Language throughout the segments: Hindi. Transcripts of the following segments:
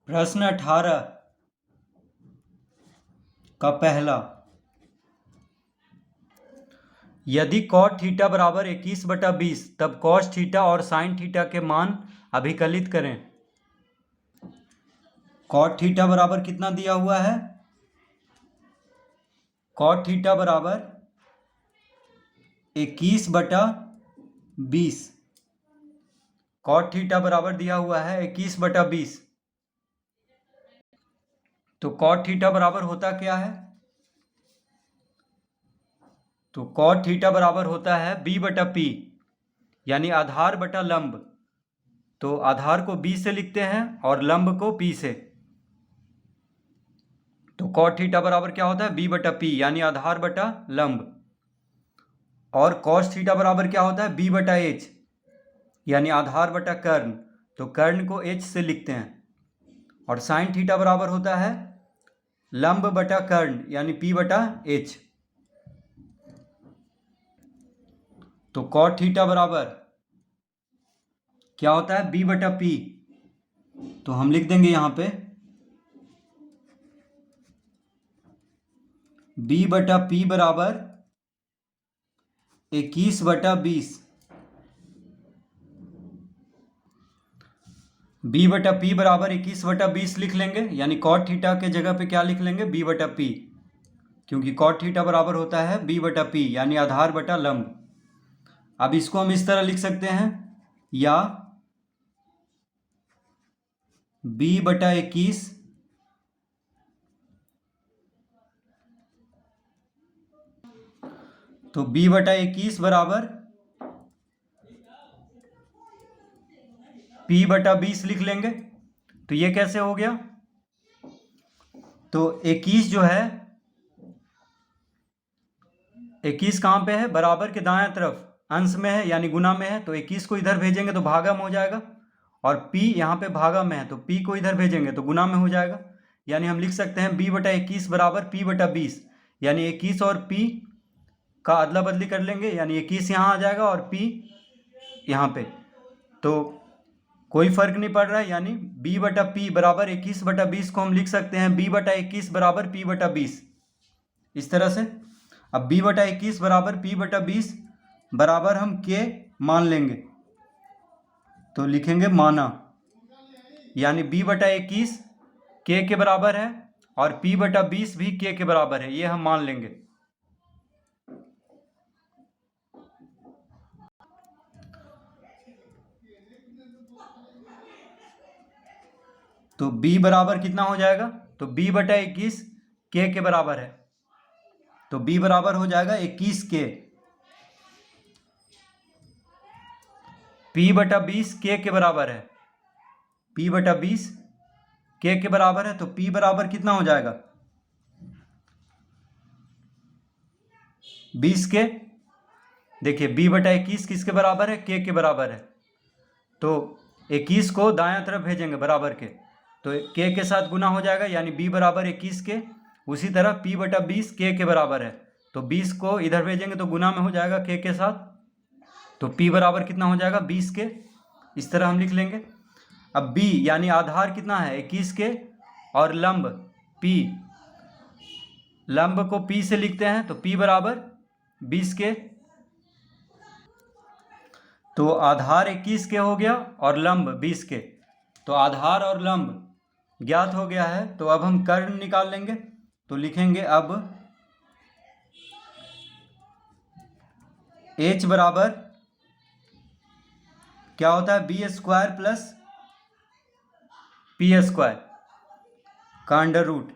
प्रश्न 18 का पहला, यदि cot थीटा बराबर 21/20 तब cos थीटा और sin थीटा के मान अभिकलित करें। cot थीटा बराबर कितना दिया हुआ है? cot थीटा बराबर 21/20। cot थीटा बराबर दिया हुआ है 21/20। तो cot थीटा बराबर होता क्या है? तो cot थीटा बराबर होता है b/p, यानी आधार बटा लंब। तो आधार को b से लिखते हैं और लंब को p से। तो cot थीटा बराबर क्या होता है? b/p, यानी आधार बटा लंब। और cos थीटा बराबर क्या होता है? b/h, यानी आधार बटा कर्ण। तो कर्ण को h से लिखते हैं। और sin थीटा बराबर होता है लंब बटा कर्ण, यानी p/h। तो cot थीटा बराबर क्या होता है? b/p। तो हम लिख देंगे यहाँ पे b/p बराबर 21/20। b/p बराबर 21/20 लिख लेंगे, यानी cot थीटा के जगह पे क्या लिख लेंगे? b/p, क्योंकि cot थीटा बराबर होता है b/p, यानी आधार बटा लंब। अब इसको हम इस तरह लिख सकते हैं, या b/21 तो b/21 बराबर p/20 लिख लेंगे। तो ये कैसे हो गया? तो 21 जो है, 21 कहाँ पे है? बराबर के दाएं तरफ अंश में है, यानी गुना में है। तो 21 को इधर भेजेंगे तो भागा में हो जाएगा, और p यहाँ पे भागा में है तो p को इधर भेजेंगे तो गुना में हो जाएगा। यानी हम लिख सकते हैं b/21 बराबर p/20, यानी 21 और p का अदला बदली कर लेंगे, यानी 21 यहाँ आ जाएगा और p यहाँ पे। तो कोई फर्क नहीं पड़ रहा है, यानी b/p बराबर 21/20 को हम लिख सकते हैं b/21 बराबर p/20, इस तरह से। अब b/21 बराबर p/20 बराबर हम k मान लेंगे, तो लिखेंगे माना, यानी b/21 k के बराबर है और p/20 भी k के बराबर है, ये हम मान लेंगे। तो b बराबर कितना हो जाएगा? तो b/21 k के बराबर है, तो b बराबर हो जाएगा 21k। p/20 k के बराबर है, p/20 k के बराबर है, तो p बराबर कितना हो जाएगा? 20k। देखिए b/21 किसके बराबर है? k के बराबर है। तो 21 को दायां तरफ भेजेंगे बराबर के, तो k के साथ गुना हो जाएगा, यानी b बराबर 21k। उसी तरह p/20 k के बराबर है, तो 20 को इधर भेजेंगे तो गुना में हो जाएगा k के साथ। तो p बराबर कितना हो जाएगा? 20k। इस तरह हम लिख लेंगे। अब b यानी आधार कितना है? 21k, और लंब p, लंब को p से लिखते हैं, तो p बराबर 20k। तो आधार 21k हो गया और लंब 20k। तो आधार और लंब ज्ञात हो गया है, तो अब हम कर्ण निकाल लेंगे। तो लिखेंगे अब h बराबर क्या होता है? b² प्लस p² का अंडर रूट,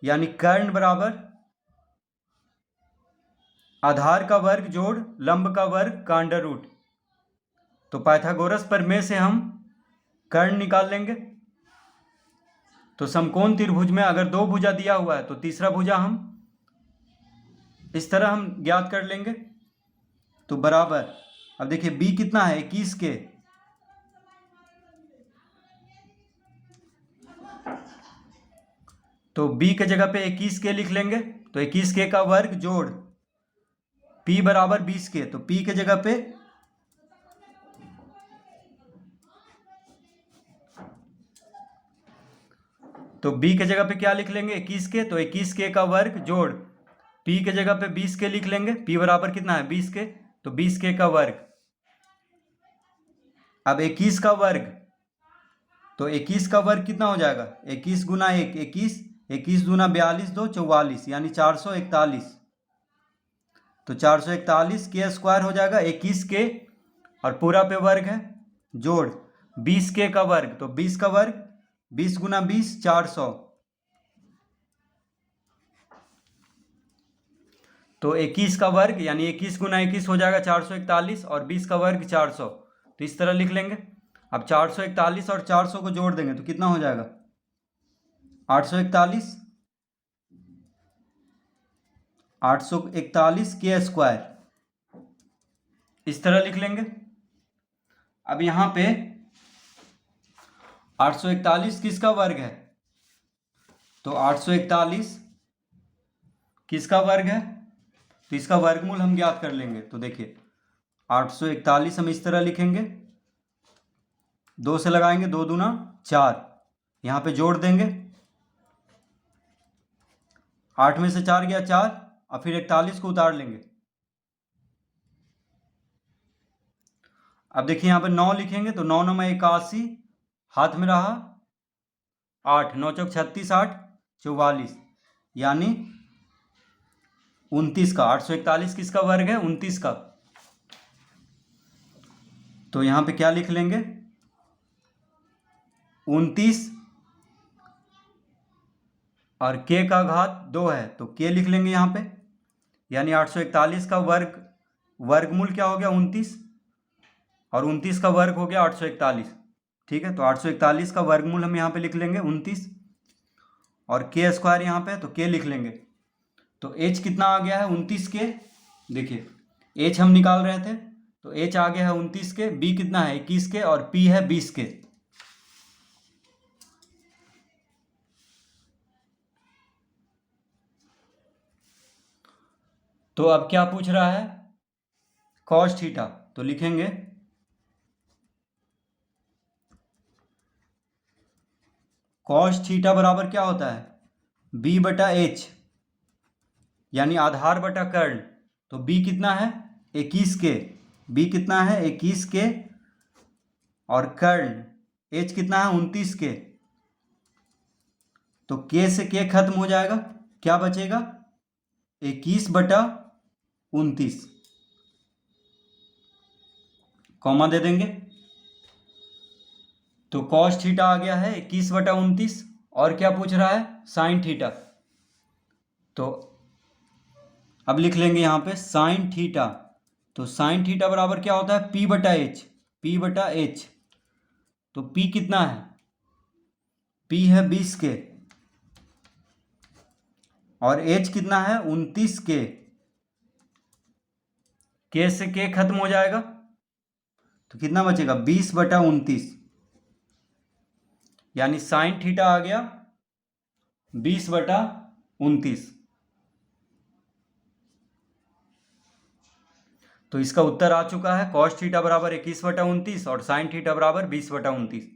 यानी कर्ण बराबर आधार का वर्ग जोड़ लंब का वर्ग का अंडर रूट। तो पाइथागोरस प्रमेय से हम कर्ण निकाल लेंगे। तो समकोण त्रिभुज में अगर दो भुजा दिया हुआ है तो तीसरा भुजा हम इस तरह हम ज्ञात कर लेंगे। तो बराबर, अब देखिए b कितना है? 21k। तो b के जगह पे 21k लिख लेंगे, तो 21k का वर्ग जोड़ p बराबर 20k, तो p के जगह पे तो b के जगह पे क्या लिख लेंगे 21 के, तो 21 का वर्ग जोड़ p के जगह पे 20 के लिख लेंगे। p बराबर कितना है 20 के, तो 20 का वर्ग। अब 21 का वर्ग, तो 21 का वर्ग कितना हो जाएगा 21 गुना 1 21, 21 दूना 42 2 44 यानी 441। तो 441 के स्क्वायर हो जाएगा 21 के और पूरा पे वर्ग है जोड़ 20 के का वर्ग, तो 20 का वर्ग 20 गुना 20 400। तो 21 का वर्ग यानी 21 गुना 21 हो जाएगा 441 और 20 का वर्ग 400, तो इस तरह लिख लेंगे। अब 441 और 400 को जोड़ देंगे तो कितना हो जाएगा 841, 841 के स्क्वायर, इस तरह लिख लेंगे। अब यहां पे 841 किसका वर्ग है, तो 841 किसका वर्ग है, तो इसका वर्गमूल हम ज्ञात कर लेंगे। तो देखिए 841 हम इस तरह लिखेंगे, 2 से लगाएंगे 2 दूना 4, यहाँ पे जोड़ देंगे 8 में से 4 गया 4 और फिर 41 को उतार लेंगे। अब देखिए यहाँ पे 9 लिखेंगे तो 9 9 81, हाथ में रहा 8, 9 चौक 36 8 44 यानी 29 का। 841 किसका वर्ग है 29 का, तो यहाँ पे क्या लिख लेंगे 29 और k का घात 2 है तो k लिख लेंगे यहाँ पे, यानी 841 का वर्गमूल क्या हो गया 29 और 29 का वर्ग हो गया 841। ठीक है, तो 841 का वर्गमूल हम यहाँ पे लिख लेंगे 29 और k स्क्वायर यहाँ पे तो k लिख लेंगे। तो h कितना आ गया है 29 के, देखिए h हम निकाल रहे थे तो h आ गया है 29 के, b कितना है 21 के और p है 20 के। तो अब क्या पूछ रहा है cos थीटा, तो लिखेंगे cos थीटा बराबर क्या होता है b बटा h यानी आधार बटा कर्ण। तो b कितना है 21 के, b कितना है 21 के और कर्ण h कितना है 29 के, तो k से k खत्म हो जाएगा, क्या बचेगा 21 बटा 29, कॉमा दे देंगे। तो cos थीटा आ गया है 21 बटा 29 और क्या पूछ रहा है साइन थीटा, तो अब लिख लेंगे यहाँ पे साइन थीटा। तो साइन थीटा बराबर क्या होता है p बटा h, p बटा h, तो p कितना है p है 20 के और h कितना है 29 के, k से k खत्म हो जाएगा तो कितना बचेगा 20 बटा 29, यानी साइन थीटा आ गया 20 बटा 29। तो इसका उत्तर आ चुका है cos थीटा बराबर 21 बटा 29 और साइन थीटा बराबर 20 बटा 29।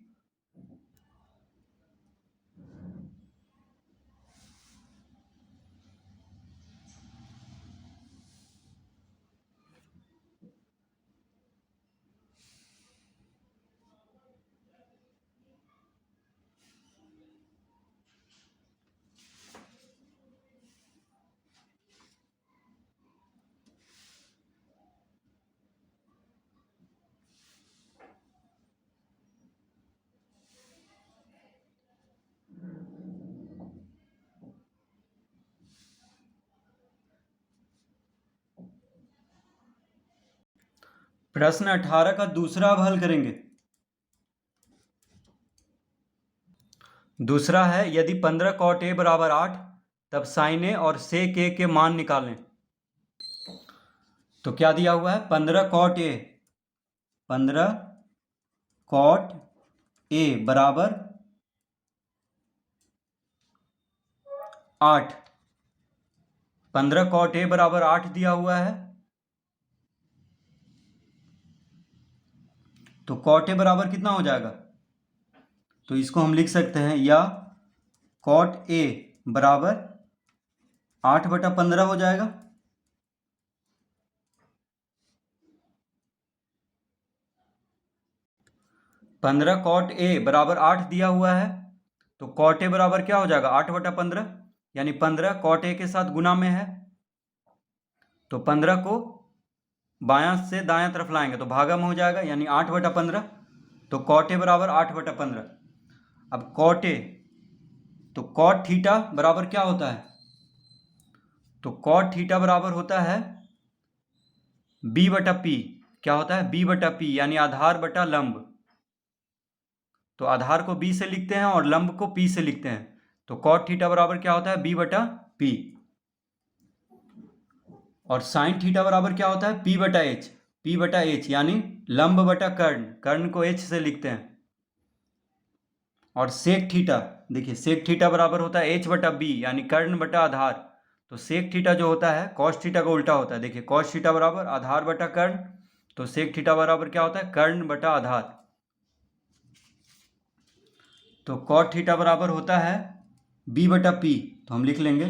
प्रश्न 18 का दूसरा अब हल करेंगे। दूसरा है यदि 15 cot a बराबर 8 तब sin a और sec a के मान निकालें। तो क्या दिया हुआ है 15 cot a, 15 cot a बराबर 8, 15 cot a बराबर 8 दिया हुआ है, तो cot a बराबर कितना हो जाएगा, तो इसको हम लिख सकते हैं या कॉट ए बराबर 8/15 हो जाएगा। पंद्रह कॉट ए बराबर 8 दिया हुआ है, तो कॉट ए बराबर क्या हो जाएगा 8/15, यानी 15 कॉट ए के साथ गुना में है, तो 15 को बायां से दायां तरफ लाएंगे तो भागा में हो जाएगा, यानी 8/15। तो कॉट ए बराबर 8/15। अब कॉट ए, तो कॉट थीटा बराबर क्या होता है, तो कॉट थीटा बराबर होता है b/p। क्या होता है b/p, यानी आधार बटा लंब। तो आधार को b से लिखते हैं और लंब को p से लिखते हैं, तो कॉट थीटा बराबर क्या होता है b/p। और साइन थीटा बराबर क्या होता है p/h, यानी लंब बटा कर्ण, कर्ण को h से लिखते हैं। और सेक थीटा, देखिए सेक थीटा बराबर होता है h/b, यानी कर्ण बटा आधार। तो सेक थीटा जो होता है कॉस थीटा का उल्टा होता है। देखिए कॉस थीटा बराबर आधार बटा कर्ण, तो सेक थीटा बराबर क्या होता है कर्ण बटा आधार। तो कॉट थीटा बराबर होता है b/p, तो हम लिख लेंगे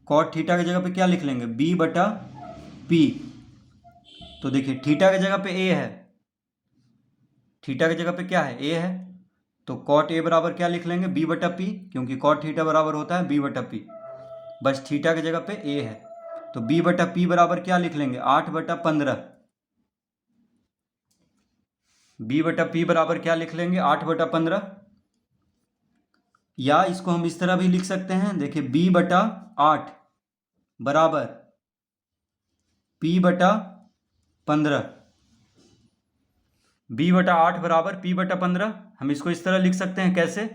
कॉट थीटा की जगह पे क्या लिख लेंगे b/p। तो देखिए थीटा की जगह पे a है, थीटा की जगह पे क्या है a है, तो कॉट ए बराबर क्या लिख लेंगे b/p, क्योंकि कॉट थीटा बराबर होता है b/p। बस थीटा की जगह पे a है, तो b/p बराबर क्या लिख लेंगे 8/15। b/p बराबर क्या लिख लेंगे 8/15, या इसको हम इस तरह भी लिख सकते हैं। देखिए b/8 बराबर p/15, b/8 बराबर p/15। हम इसको इस तरह लिख सकते हैं, कैसे,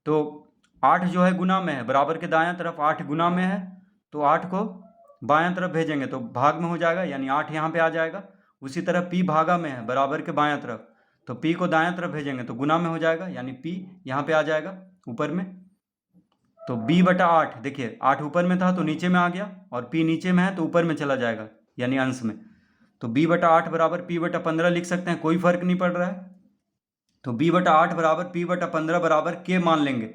तो 8 जो है गुना में है, बराबर के दायां तरफ 8 गुना में है, तो 8 को बायां तरफ भेजेंगे तो भाग में हो जाएगा, यानी 8 यहाँ पे आ जाएगा। उसी तरह p भागा में है, बराबर के बायां तरफ, तो p को दायां तरफ भेजेंगे तो गुना में हो जाएगा, यानी p यहाँ पे आ जाएगा ऊपर में। तो b/8, देखिए 8 ऊपर में था तो नीचे में आ गया, और p नीचे में है तो ऊपर में चला जाएगा, यानी अंश में। तो b/8 बराबर p/15 लिख सकते हैं, कोई फर्क नहीं पड़ रहा है। तो b/8 बराबर p/15 बराबर k मान लेंगे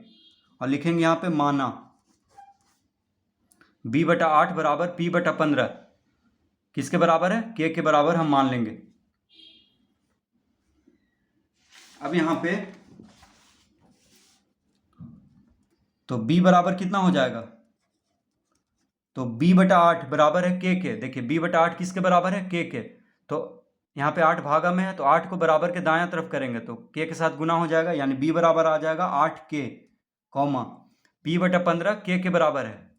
और लिखेंगे यहाँ पे माना। b/8 बराबर p/15 किसके बराबर है k के बराबर हम मान लेंगे। अब यहाँ पे तो b बराबर कितना हो जाएगा, तो b/8 बराबर है k के। देखिए b/8 किसके बराबर है k के, तो यहाँ पे 8 भागा में है तो 8 को बराबर के दायां तरफ करेंगे तो k के साथ गुना हो जाएगा, यानी b बराबर आ जाएगा 8k, कॉमा p/15 k के बराबर है,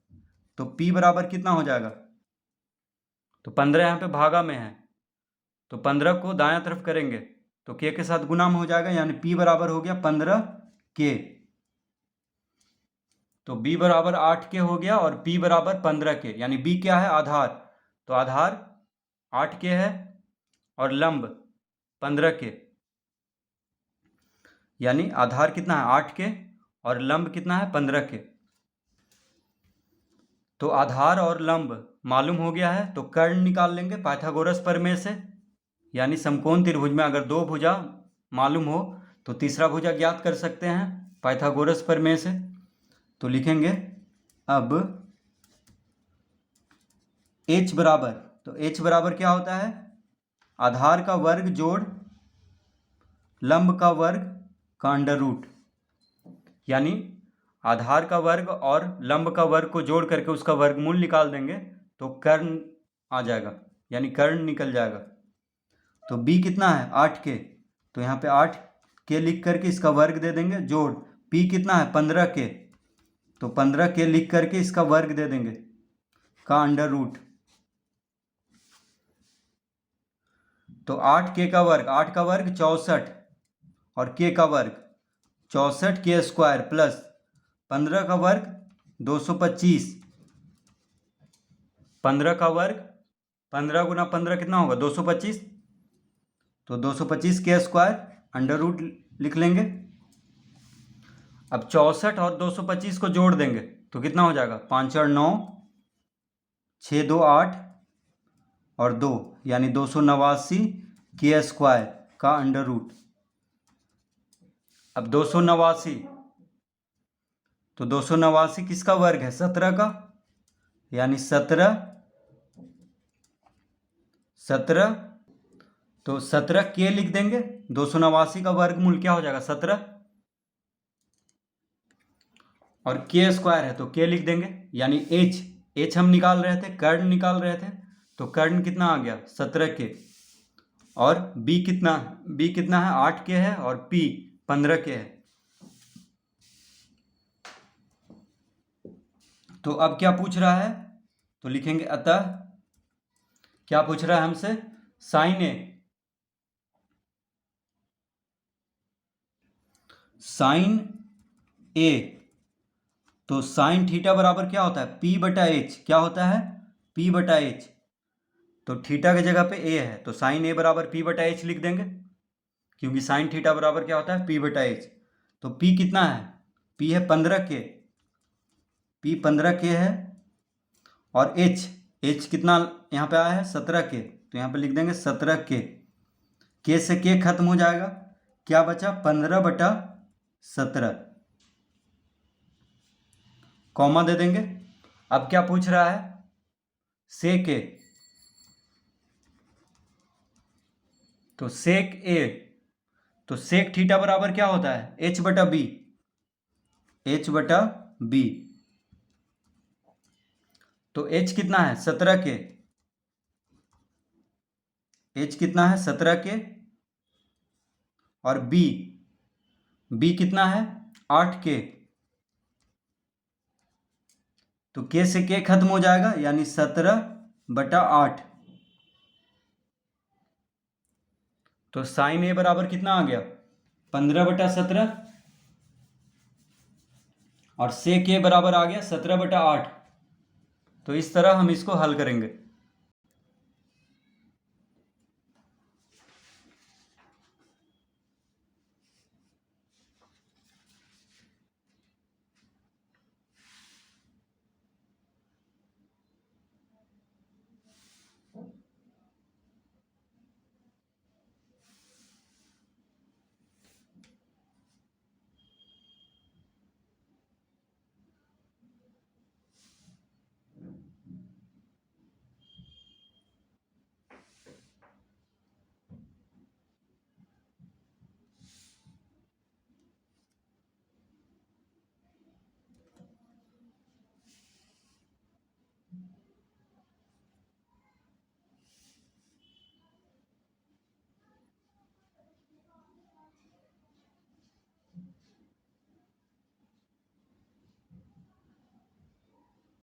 तो p बराबर कितना हो जाएगा, तो 15 यहाँ पे भागा में है तो 15 को दायां तरफ करेंगे तो k के साथ गुना में हो जाएगा, यानी p बराबर हो गया 15k। तो b बराबर 8k हो गया और p बराबर 15k, यानी b क्या है आधार, तो आधार 8k है और लंब 15k, यानी आधार कितना है 8k और लंब कितना है 15k। तो आधार और लंब मालूम हो गया है, तो कर्ण निकाल लेंगे पाइथागोरस प्रमेय से, यानी समकोण त्रिभुज में अगर दो भुजा मालूम हो तो तीसरा भुजा ज्ञात कर सकते हैं पाइथागोरस प्रमेय से। तो लिखेंगे अब h बराबर, तो h बराबर क्या होता है आधार का वर्ग जोड़ लंब का वर्ग का अंडर रूट, यानी आधार का वर्ग और लंब का वर्ग को जोड़ करके उसका वर्गमूल निकाल देंगे तो कर्ण आ जाएगा, यानी कर्ण निकल जाएगा। तो b कितना है 8k, तो यहाँ पे 8k लिख करके इसका वर्ग दे देंगे, जोड़ p कितना है 15k, तो 15k लिख करके इसका वर्ग दे देंगे का अंडर रूट। तो 8k का वर्ग, 8 का वर्ग 64 और k का वर्ग 64k² प्लस 15 का वर्ग 225, 15 का वर्ग 15 गुना 15 कितना होगा 225, तो 225k² अंडर रूट लिख लेंगे। अब 64 और 225 को जोड़ देंगे तो कितना हो जाएगा 5 और 9, 6 2 8 और 2, यानी 289k² का अंडर रूट। अब 289 तो 289 किसका वर्ग है? 17 का, यानी 17 तो 17 के लिख देंगे। 289 का वर्गमूल क्या हो जाएगा? 17, और के स्क्वायर है तो के लिख देंगे, यानी एच हम निकाल रहे थे, कर्ण निकाल रहे थे, तो कर्ण कितना आ गया? 17 के। और बी कितना है? 8 के है, और पी 15 के है। तो अब क्या पूछ रहा है? तो लिखेंगे अतः क्या पूछ रहा है हमसे? साइन ए, तो साइन थीटा बराबर क्या होता है? पी बटा एच। क्या होता है? पी बटा एच। तो थीटा की जगह पे ए है, तो साइन ए बराबर पी बटा एच लिख देंगे, क्योंकि साइन थीटा बराबर क्या होता है? पी बटा एच। तो पी कितना है? पी है 15 के, पी 15 के है, और एच कितना यहाँ पे आया है? 17 के, तो यहाँ पे लिख देंगे 17 के से के खत्म हो जाएगा, क्या बचा? 15 बटा 17, कॉमा दे देंगे। अब क्या पूछ रहा है? सेक ए, तो सेक ए, तो सेक थीटा बराबर क्या होता है? एच बटा बी, एच बटा बी। तो एच कितना है? 17 के, एच कितना है? 17 के, और बी कितना है? 8 के, तो के से के खत्म हो जाएगा, यानी 17 बटा 8। तो साइन ए बराबर कितना आ गया? 15 बटा 17, और सेक ए बराबर आ गया 17 बटा 8। तो इस तरह हम इसको हल करेंगे।